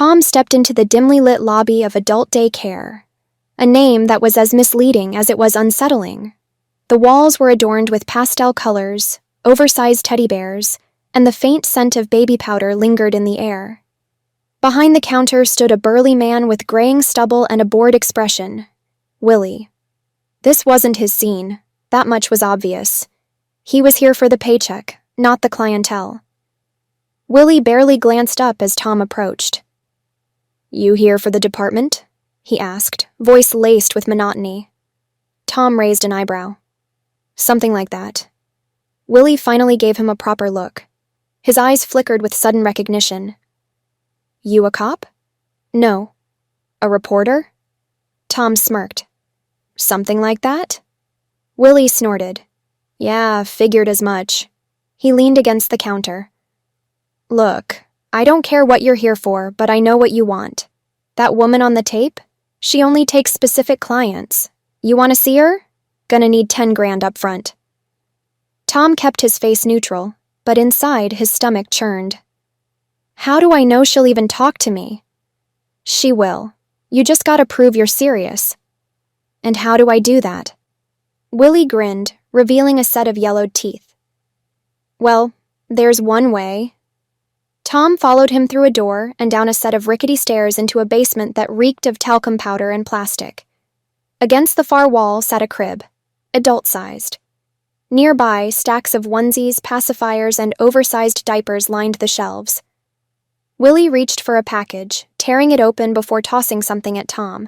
Tom stepped into the dimly lit lobby of adult daycare, a name that was as misleading as it was unsettling. The walls were adorned with pastel colors, oversized teddy bears, and the faint scent of baby powder lingered in the air. Behind the counter stood a burly man with graying stubble and a bored expression. Willie. This wasn't his scene, that much was obvious. He was here for the paycheck, not the clientele. Willie barely glanced up as Tom approached. "You here for the department?" he asked, voice laced with monotony. Tom raised an eyebrow. "Something like that." Willie finally gave him a proper look. His eyes flickered with sudden recognition. "You a cop?" "No." "A reporter?" Tom smirked. "Something like that?" Willie snorted. "Yeah, figured as much." He leaned against the counter. "Look, I don't care what you're here for, but I know what you want. That woman on the tape? She only takes specific clients. You want to see her? Gonna need 10 grand up front." Tom kept his face neutral, but inside his stomach churned. "How do I know she'll even talk to me?" "She will. You just gotta prove you're serious." "And how do I do that?" Willie grinned, revealing a set of yellowed teeth. "Well, there's one way." Tom followed him through a door and down a set of rickety stairs into a basement that reeked of talcum powder and plastic. Against the far wall sat a crib, adult-sized. Nearby, stacks of onesies, pacifiers, and oversized diapers lined the shelves. Willie reached for a package, tearing it open before tossing something at Tom.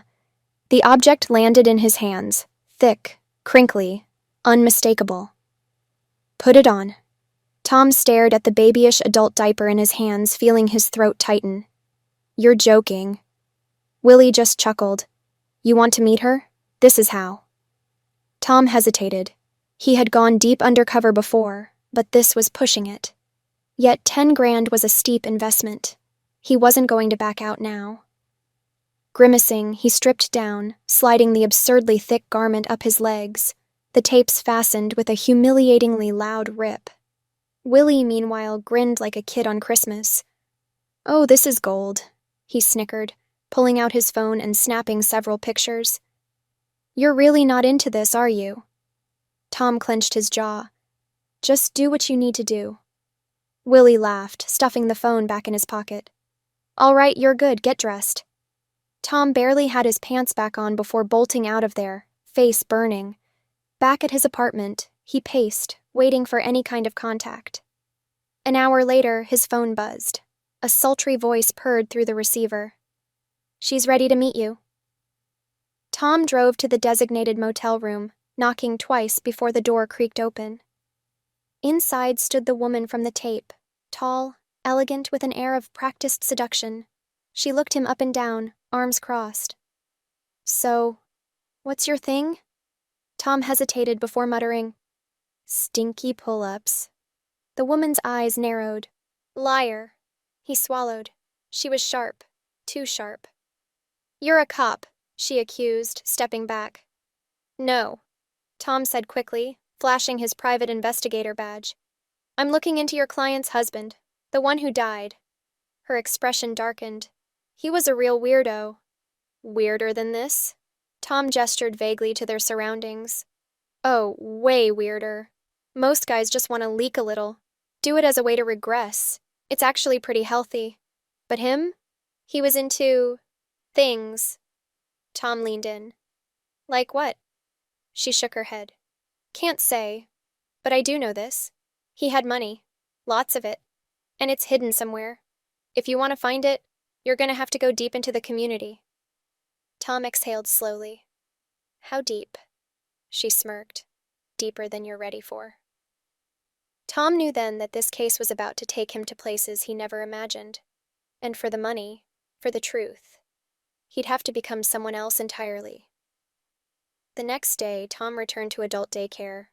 The object landed in his hands, thick, crinkly, unmistakable. "Put it on." Tom stared at the babyish adult diaper in his hands, feeling his throat tighten. "You're joking." Willie just chuckled. "You want to meet her? This is how." Tom hesitated. He had gone deep undercover before, but this was pushing it. Yet 10 grand was a steep investment. He wasn't going to back out now. Grimacing, he stripped down, sliding the absurdly thick garment up his legs, the tapes fastened with a humiliatingly loud rip. Willie, meanwhile, grinned like a kid on Christmas. "Oh, this is gold," he snickered, pulling out his phone and snapping several pictures. "You're really not into this, are you?" Tom clenched his jaw. "Just do what you need to do." Willie laughed, stuffing the phone back in his pocket. "All right, you're good, get dressed." Tom barely had his pants back on before bolting out of there, face burning. Back at his apartment, he paced, waiting for any kind of contact. An hour later, his phone buzzed. A sultry voice purred through the receiver. "She's ready to meet you." Tom drove to the designated motel room, knocking twice before the door creaked open. Inside stood the woman from the tape, tall, elegant with an air of practiced seduction. She looked him up and down, arms crossed. "So, what's your thing?" Tom hesitated before muttering, "Stinky pull-ups." The woman's eyes narrowed. "Liar." He swallowed. She was sharp, too sharp. "You're a cop," she accused, stepping back. "No," Tom said quickly, flashing his private investigator badge. "I'm looking into your client's husband, the one who died." Her expression darkened. "He was a real weirdo." "Weirder than this?" Tom gestured vaguely to their surroundings. "Oh, way weirder. Most guys just want to leak a little. Do it as a way to regress. It's actually pretty healthy. But him? He was into things." Tom leaned in. "Like what?" She shook her head. "Can't say. But I do know this. He had money. Lots of it. And it's hidden somewhere. If you want to find it, you're gonna have to go deep into the community." Tom exhaled slowly. "How deep?" She smirked. "Deeper than you're ready for." Tom knew then that this case was about to take him to places he never imagined. And for the money, for the truth, he'd have to become someone else entirely. The next day, Tom returned to adult daycare.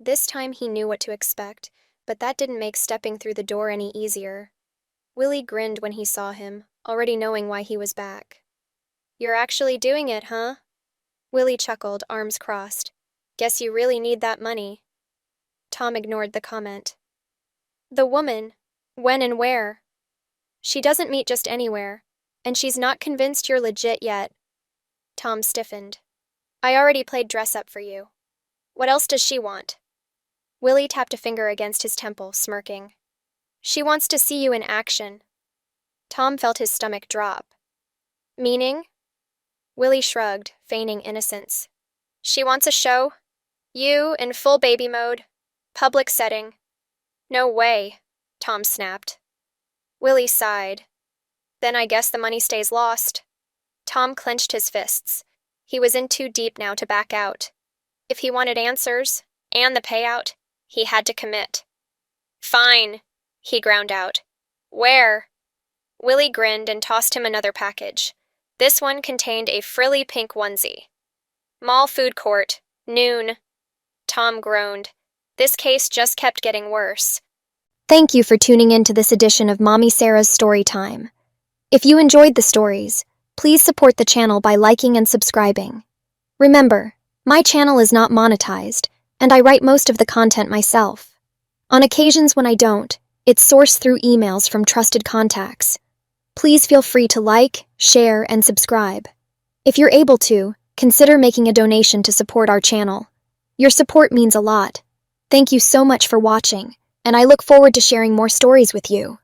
This time he knew what to expect, but that didn't make stepping through the door any easier. Willie grinned when he saw him, already knowing why he was back. "You're actually doing it, huh?" Willie chuckled, arms crossed. "Guess you really need that money." Tom ignored the comment. "The woman, when and where?" "She doesn't meet just anywhere. And she's not convinced you're legit yet. Tom stiffened. I already played dress up for you. What else does she want? Willie tapped a finger against his temple, smirking. She wants to see you in action. Tom felt his stomach drop. Meaning? Willie shrugged, feigning innocence. She wants a show? You in full baby mode. Public setting. No way, Tom snapped. Willie sighed. Then I guess the money stays lost. Tom clenched his fists. He was in too deep now to back out. If he wanted answers, and the payout, he had to commit. Fine, he ground out. Where? Willie grinned and tossed him another package. This one contained a frilly pink onesie. Mall food court, noon. Tom groaned. This case just kept getting worse. Thank you for tuning in to this edition of Mommy Sarah's Story Time. If you enjoyed the stories, please support the channel by liking and subscribing. Remember, my channel is not monetized, and I write most of the content myself. On occasions when I don't, it's sourced through emails from trusted contacts. Please feel free to like, share, and subscribe. If you're able to, consider making a donation to support our channel. Your support means a lot. Thank you so much for watching, and I look forward to sharing more stories with you.